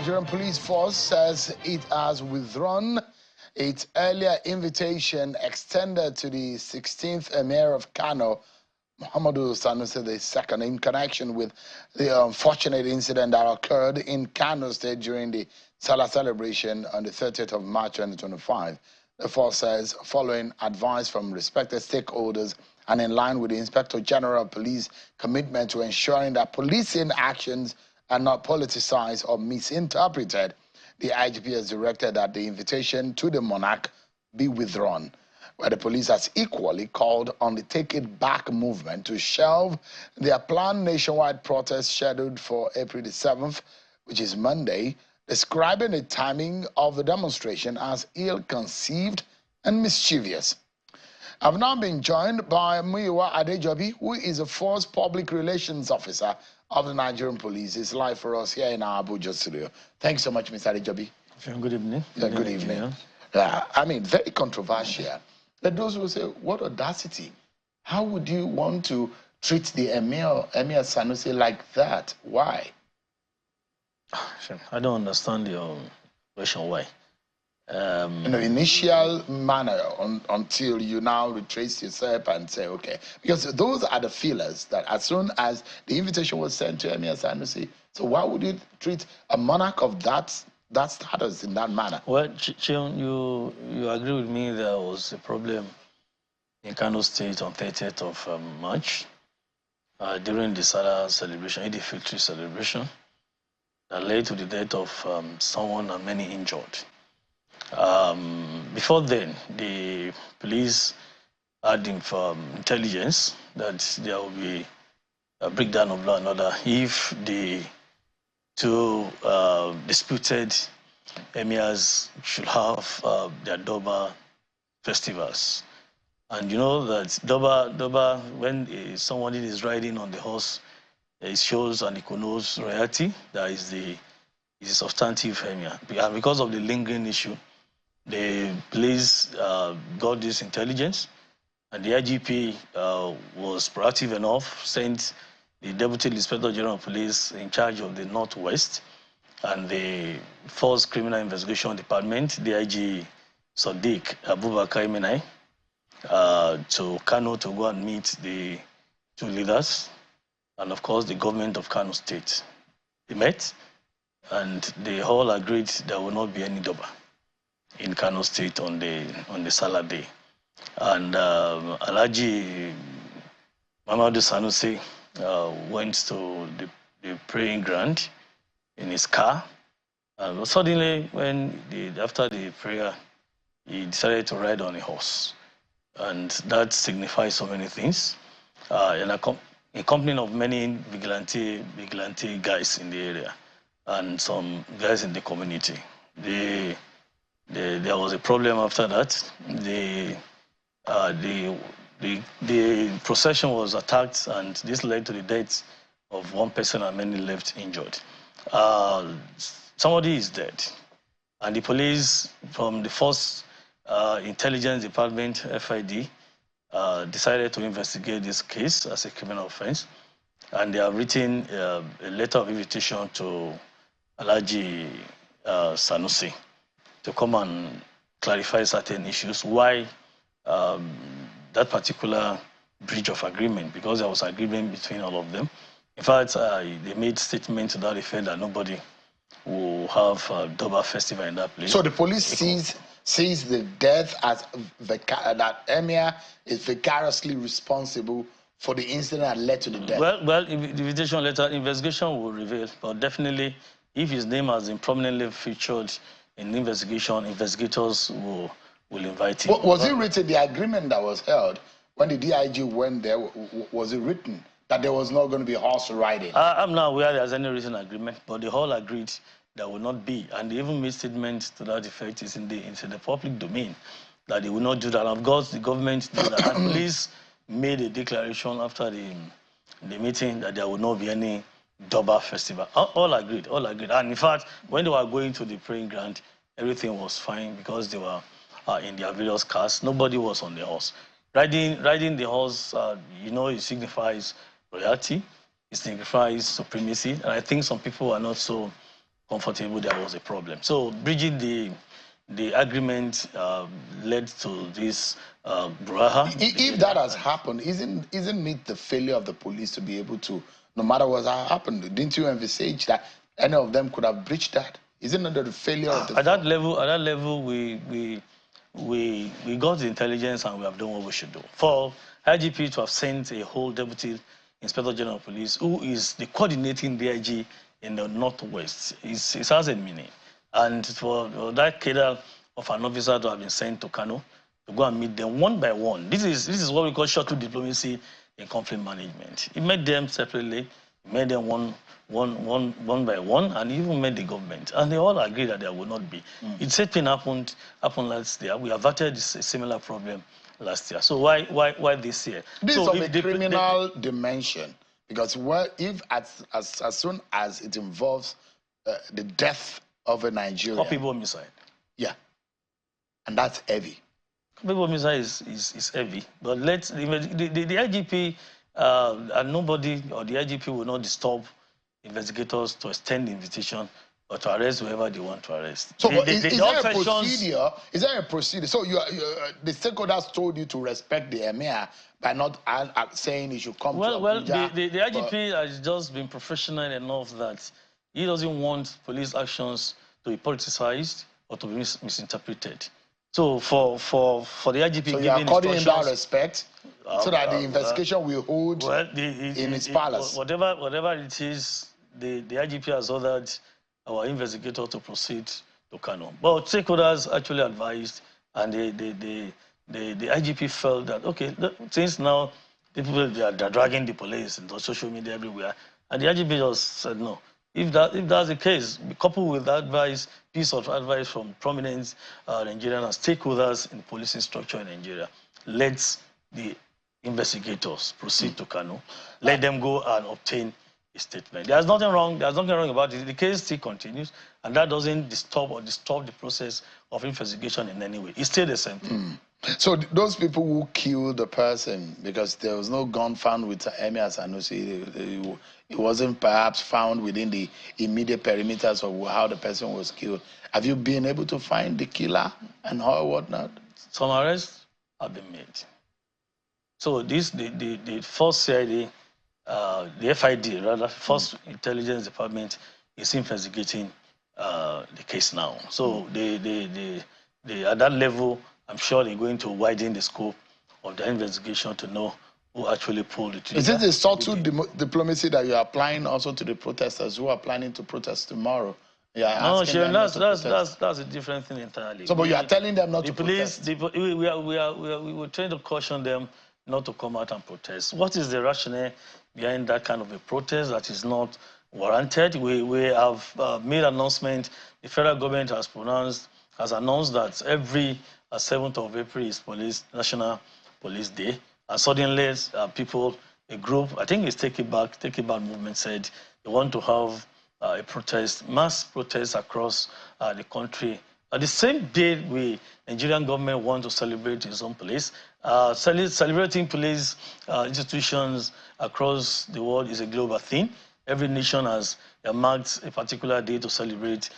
Nigerian police force says it has withdrawn its earlier invitation extended to the 16th Emir of Kano, Muhammadu Sanusi II, in connection with the unfortunate incident that occurred in Kano State during the Salah celebration on the 30th of March 2025. The force says, following advice from respected stakeholders and in line with the Inspector General of Police commitment to ensuring that policing actions are not politicized or misinterpreted, the IGP has directed that the invitation to the monarch be withdrawn, where the police has equally called on the Take It Back movement to shelve their planned nationwide protest scheduled for April the 7th, which is Monday, describing the timing of the demonstration as ill-conceived and mischievous. I've now been joined by Muyiwa Adejobi, who is a force public relations officer of the Nigerian police. He's live for us here in our Abuja studio. Thanks so much, Mr. Adejobi. Good evening. Good evening. I mean, very controversial. But those who say, what audacity? How would you want to treat the Emir Sanusi like that? Why? I don't understand your question. Why? In the initial manner until you now retrace yourself and say, okay, because those are the feelers that as soon as the invitation was sent to Emir Sanusi, so why would you treat a monarch of that status in that manner? Well, Chion, you agree with me there was a problem in Kano State on 30th of March during the Salah celebration, the victory celebration, that led to the death of someone and many injured. Before then, the police had intelligence that there will be a breakdown of law and order if the two disputed emirs should have their Durbar festivals. And you know that Durbar, when somebody is riding on the horse, it shows and it connotes royalty. That is the substantive emir. And because of the lingering issue, the police got this intelligence, and the IGP was proactive enough, sent the Deputy Inspector General of Police in charge of the Northwest and the Force Criminal Investigation Department, DIG Sadiq Abubakar Imenai, to Kano to go and meet the two leaders and, of course, the government of Kano State. They met, and they all agreed there will not be any Durbar in Kano State on the Salah day. And Alhaji Muhammadu Sanusi went to the praying ground in his car. And suddenly, after the prayer, he decided to ride on a horse. And that signifies so many things. In company of many vigilante guys in the area and some guys in the community. There was a problem after that. The procession was attacked, and this led to the death of one person and many left injured. Somebody is dead, and the police from the Force Intelligence Department, FID, decided to investigate this case as a criminal offense, and they have written a letter of invitation to Alhaji Sanusi to come and clarify certain issues. Why that particular breach of agreement? Because there was agreement between all of them. In fact, they made statement to that effect that nobody will have a Durbar festival in that place. So the police sees the death as that Emir is vicariously responsible for the incident that led to the death. Well, the invitation letter investigation will reveal, but definitely, if his name has been prominently featured in the investigation, investigators will invite him. Was it written, the agreement that was held when the DIG went there, was it written that there was not going to be horse riding? I'm not aware there's any written agreement, but they all agreed there will not be. And they even made statements to that effect in the public domain that they will not do that. And of course, the government did that. And police made a declaration after the meeting that there will not be any Durbar festival. All agreed. And in fact, when they were going to the praying ground, everything was fine because they were in their various cars. Nobody was on the horse. Riding the horse, it signifies royalty. It signifies supremacy. And I think some people are not so comfortable, there was a problem. So bridging the agreement led to this brouhaha. If that has happened, isn't it the failure of the police to be able to, no matter what happened, didn't you envisage that any of them could have breached that? Isn't it the failure of the at that level, we got the intelligence and we have done what we should do. For IGP to have sent a whole deputy inspector general of police, who is the coordinating DIG in the northwest, it has a meaning. And for that cadre of an officer to have been sent to Kano to go and meet them one by one, this is what we call shuttle diplomacy in conflict management. He met them separately, he met them one by one, and even met the government, and they all agreed that there would not be. The same thing happened last year. We averted this similar problem last year. So why this year? This so is of a criminal dimension, because if as soon as it involves the death of a Nigerian, people homicide. Yeah, and that's heavy. People homicide is heavy, but the IGP and nobody or the IGP will not disturb investigators to extend the invitation or to arrest whoever they want to arrest. So is there a procedure? Is there a procedure? So the stakeholders told you to respect the emir by not saying you should come to Abuja. Well, the IGP has just been professional enough that he doesn't want police actions to be politicized or to be misinterpreted. So for the IGP, so you are according him that respect, so that the investigation will hold in its palace. Whatever it is, the IGP has ordered our investigator to proceed to Kano. But stakeholders actually advised, and the IGP felt that, okay, since now people they're dragging the police into social media everywhere, and the IGP just said no. If that's the case, coupled with that piece of advice from prominent Nigerian stakeholders in the policing structure in Nigeria, let the investigators proceed to Kano, let them go and obtain a statement. There's nothing wrong about it. The case still continues, and that doesn't disturb the process of investigation in any way. It's still the same thing. So those people who killed the person, because there was no gun found with Emir Sanusi, it wasn't perhaps found within the immediate perimeters of how the person was killed. Have you been able to find the killer and whatnot? Some arrests have been made. So the first CID, the FID rather, First Intelligence Department is investigating the case now. So at that level, I'm sure they're going to widen the scope of the investigation to know who actually pulled the trigger. Is it a subtle diplomacy that you're applying also to the protesters who are planning to protest tomorrow? No, Sharon, that's a different thing entirely. So, but you are telling them not to protest. We were trying to caution them not to come out and protest. What is the rationale behind that kind of a protest that is not warranted? We have made an announcement. The federal government has announced that every 7th of April is National Police Day. And suddenly, a group, I think it's Take It Back movement, said they want to have a protest, mass protest across the country. At the same day, Nigerian government want to celebrate its own police. Celebrating police institutions across the world is a global thing. Every nation has marked a particular day to celebrate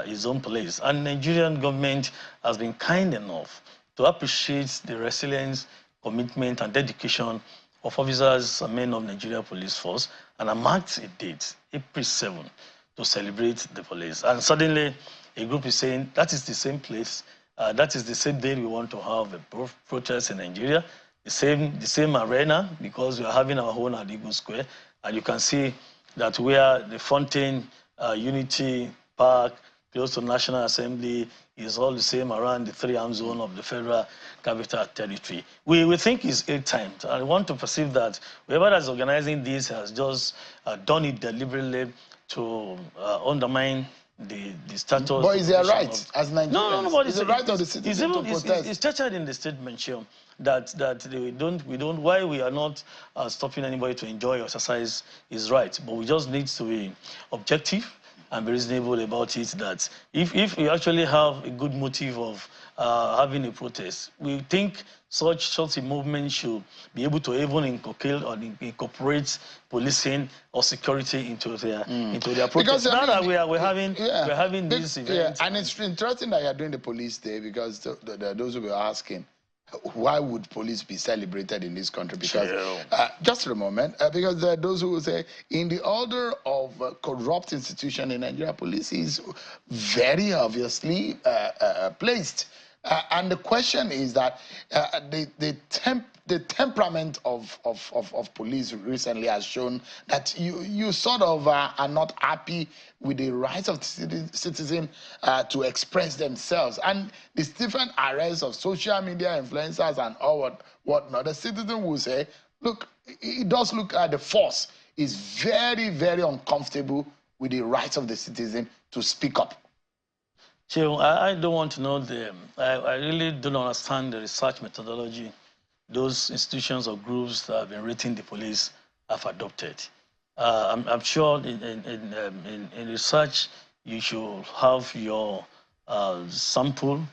its own police. And Nigerian government has been kind enough to appreciate the resilience, commitment, and dedication of officers and men of Nigeria Police Force, and I marked a date, April 7, to celebrate the police. And suddenly, a group is saying that is the same place, that is the same day we want to have a protest in Nigeria, the same arena, because we are having our own at Eagle Square, and you can see that where the Fountain, Unity Park, close to National Assembly, is all the same around the 3-arm zone of the Federal Capital Territory. We think it's 8 times. I want to perceive that whoever is organizing this has just done it deliberately to undermine the status. But is there right as Nigerians? No, but it's the right of the citizen to protest. It's statuted in the statement, Shem, that we don't. Why we are not stopping anybody to enjoy or exercise his right, but we just need to be objective and be reasonable about it. That if you actually have a good motive of having a protest, we think such a movement should be able to even incorporate policing or security into their protest. Now that we're having this event. Yeah, and it's interesting that you're doing the police day, because those who were asking, why would police be celebrated in this country? Because just a moment, because there are those who will say, in the order of corrupt institution in Nigeria, police is very obviously placed. And the question is that the temperament of police recently has shown that you sort of are not happy with the rights of the citizen to express themselves, and these different arrays of social media influencers and all whatnot. The citizen will say, look, it does look at the force is very, very uncomfortable with the rights of the citizen to speak up. So I don't want to know I really don't understand the research methodology those institutions or groups that have been rating the police have adopted. I'm sure in research you should have your sample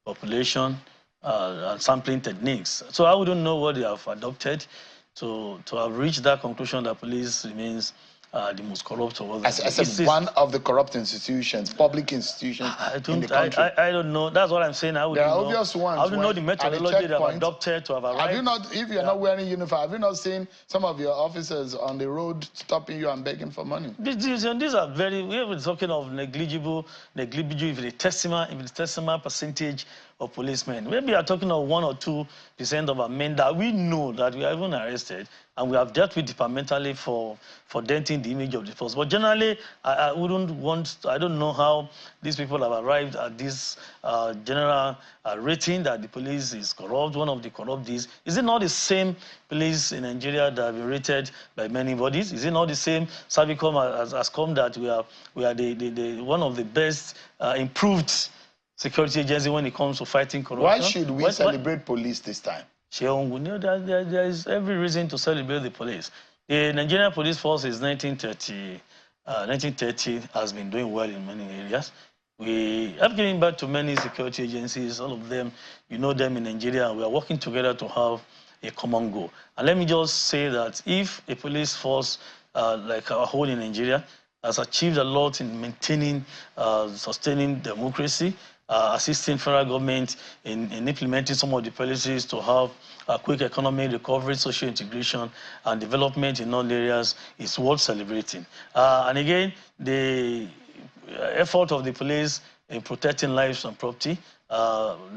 population and sampling techniques. So I wouldn't know what they have adopted to have reached that conclusion that police remains the most corrupt of all. I said one of the corrupt institutions, public institutions in the country. I don't know. That's what I'm saying. I there are obvious ones. I don't know the methodology they have adopted to have arrived. Have you not, if you're not wearing uniform, have you not seen some of your officers on the road stopping you and begging for money? These are very, we're talking of negligible, if the decimal percentage of policemen. Maybe we are talking of 1 or 2% of our men that we know that we are even arrested, and we have dealt with departmentally for denting the image of the force. But generally, I don't know how these people have arrived at this general rating that the police is corrupt, one of the corrupt is. Is it not the same police in Nigeria that have been rated by many bodies? Is it not the same Savicom has come that we are the one of the best improved security agency when it comes to fighting corruption? Why should we celebrate police this time? There is every reason to celebrate the police. The Nigerian police force is 1930 has been doing well in many areas. We have given back to many security agencies, all of them, you know them in Nigeria. We are working together to have a common goal. And let me just say that if a police force like our whole in Nigeria has achieved a lot in maintaining, sustaining democracy, assisting federal government in implementing some of the policies to have a quick economic recovery, social integration, and development in all areas is worth celebrating. And again, the effort of the police in protecting lives and property,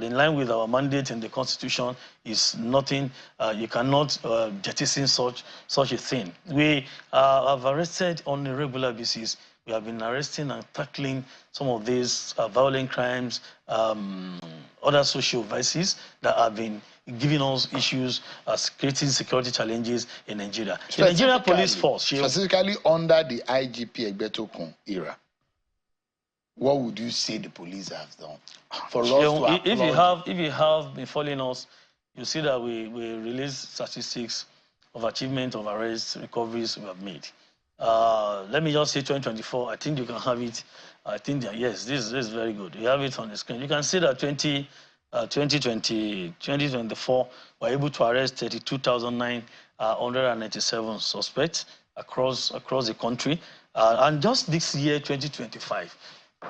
in line with our mandate in the Constitution, is nothing. You cannot jettison such a thing. We have arrested on a regular basis. We have been arresting and tackling some of these violent crimes, other social vices that have been giving us issues as creating security challenges in Nigeria. The Nigerian police force, specifically under the IGP Egbetokun era, what would you say the police have done for us to if you have been following us, you see that we release statistics of achievement of arrests, recoveries we have made. Let me just say 2024. I think you can have it. I think that, yes, this is very good. You have it on the screen. You can see that 2024, we're able to arrest 32,997 suspects across the country. And just this year, 2025,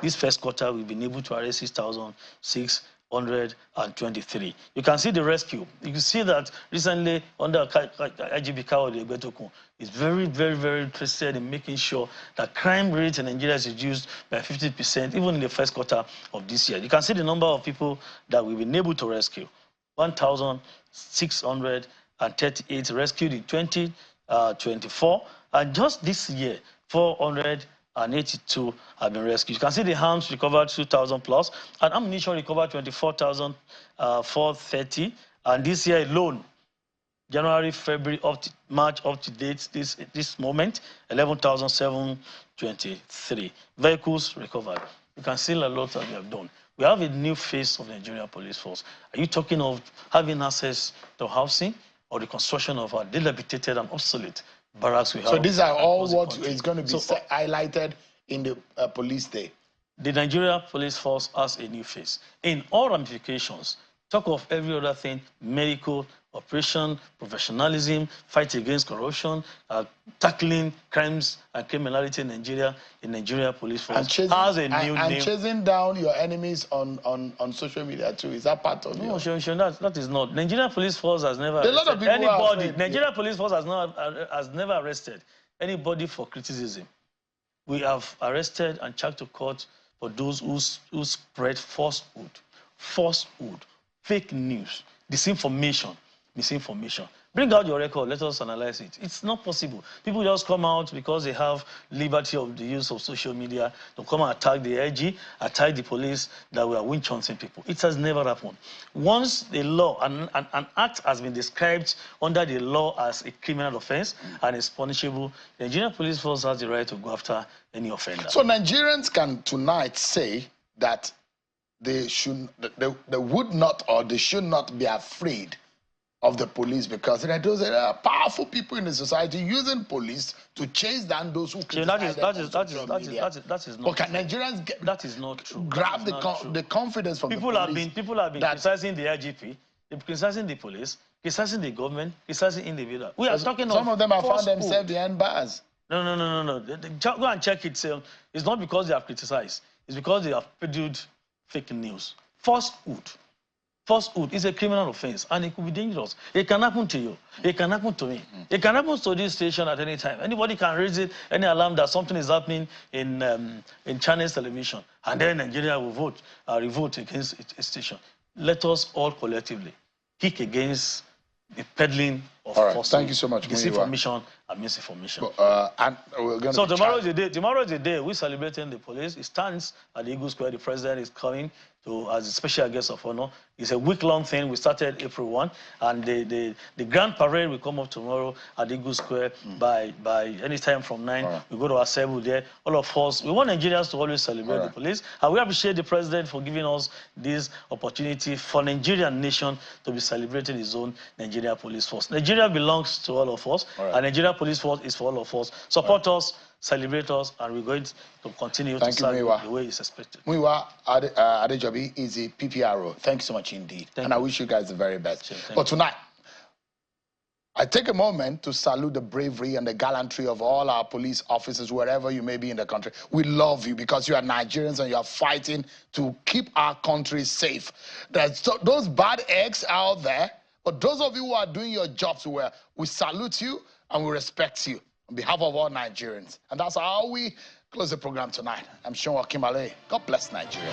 this first quarter, we've been able to arrest 6,623. You can see the rescue. You can see that recently under IGP Egbetokun is very, very, very interested in making sure that crime rate in Nigeria is reduced by 50%, even in the first quarter of this year. You can see the number of people that we've been able to rescue. 1,638 rescued in 2024. And just this year, 482 have been rescued. You can see the arms recovered 2,000 plus, and ammunition recovered 24,430. And this year alone, January, February, March, up to date, this moment, 11,723 vehicles recovered. You can see a lot that we have done. We have a new face of the Nigerian police force. Are you talking of having access to housing or the construction of our dilapidated and obsolete barracks we have? So these are all what is going to be highlighted in the police day? The Nigeria police force has a new face in all ramifications. Talk of every other thing: medical, operation, professionalism, fight against corruption, tackling crimes and criminality in Nigeria. The Nigeria police force has a new name. Chasing down your enemies on social media too. Is that part of No, that is not. Nigeria police force has never arrested. A lot of people anybody. Nigeria police force has never arrested anybody for criticism. We have arrested and charged to court for those who spread falsehood, fake news, disinformation, misinformation. Bring out your record. Let us analyze it. It's not possible. People just come out because they have liberty of the use of social media to come and attack the AG, attack the police, that we are winch hunting people. It has never happened. Once the law, an act has been described under the law as a criminal offense and is punishable, the Nigerian police force has the right to go after any offender. So Nigerians can tonight say that they would not or they should not be afraid of the police, because there are powerful people in the society using police to chase down those who criticize that is not okay, true. Nigerians that is not true. Grab the confidence from people the police. People have been criticizing the IGP, criticizing the police, criticizing the government, criticizing individuals. We are talking some of them have found themselves behind bars. No. Go and check it. It's not because they have criticized. It's because they have produced fake news. Falsehood is a criminal offense, and it could be dangerous. It can happen to you. It can happen to me. It can happen to this station at any time. Anybody can raise it, any alarm that something is happening in Chinese television, and then Nigeria will revolt against its station. Let us all collectively kick against the peddling of falsehood. Thank you so much, disinformation and misinformation. And we're going so tomorrow is the day. Tomorrow is the day we're celebrating the police. It stands at the Eagle Square. The president is coming as a special guest of honor. It's a week-long thing. We started April 1, and the grand parade will come up tomorrow at the Eagle Square by any time from 9. We go to assemble there. All of us, we want Nigerians to always celebrate the police, and we appreciate the president for giving us this opportunity for Nigerian nation to be celebrating his own Nigeria police force. Nigeria belongs to all of us, and Nigeria police force is for all of us. Support us, celebrate us, and we're going to continue to serve the way it's expected. Muyiwa Adejobi is a PPRO. Thank you so much indeed. I wish you guys the very best. But tonight, I take a moment to salute the bravery and the gallantry of all our police officers, wherever you may be in the country. We love you because you are Nigerians and you are fighting to keep our country safe. There's those bad eggs out there, but those of you who are doing your jobs well, we salute you and we respect you on behalf of all Nigerians. And that's how we close the program tonight. I'm Sean Wakimale. God bless Nigeria.